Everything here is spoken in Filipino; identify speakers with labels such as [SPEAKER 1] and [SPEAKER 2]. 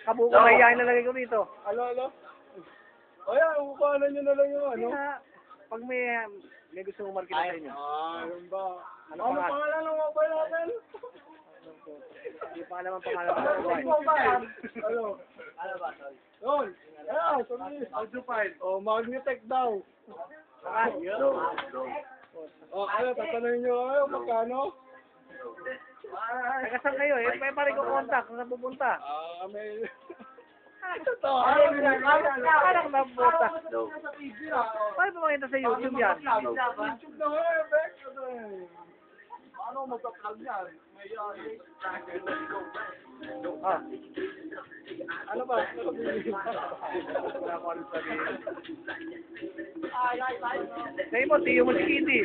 [SPEAKER 1] Kabuko mahihayin na lagay ko dito.
[SPEAKER 2] Ano? O yan, kukuhanan nyo na lang yung ano.
[SPEAKER 1] Pag may gusto mong markita sa inyo.
[SPEAKER 2] Yun ba?
[SPEAKER 1] Ano
[SPEAKER 2] Ano pangalan ng mobile natin?
[SPEAKER 1] Hindi pa alam ang pangalan ng mobile.
[SPEAKER 2] Ano? Yun. Ayan, sabi. Audio file. O, Magnitech daw. O, ano, tatanungin nyo kayo, magkano?
[SPEAKER 1] Nagasan kayo eh. May pare ko contact kung saan pupunta.
[SPEAKER 2] May...
[SPEAKER 1] Parang nabuta. Paano ba makita sa YouTube yan?
[SPEAKER 2] YouTube na nga, Beck. Ano magpa-plug yan? May
[SPEAKER 1] Ah.
[SPEAKER 2] ano ba?
[SPEAKER 1] Wala ko alam sabihin. Sa'yo mo, tiyo mo si Kitty.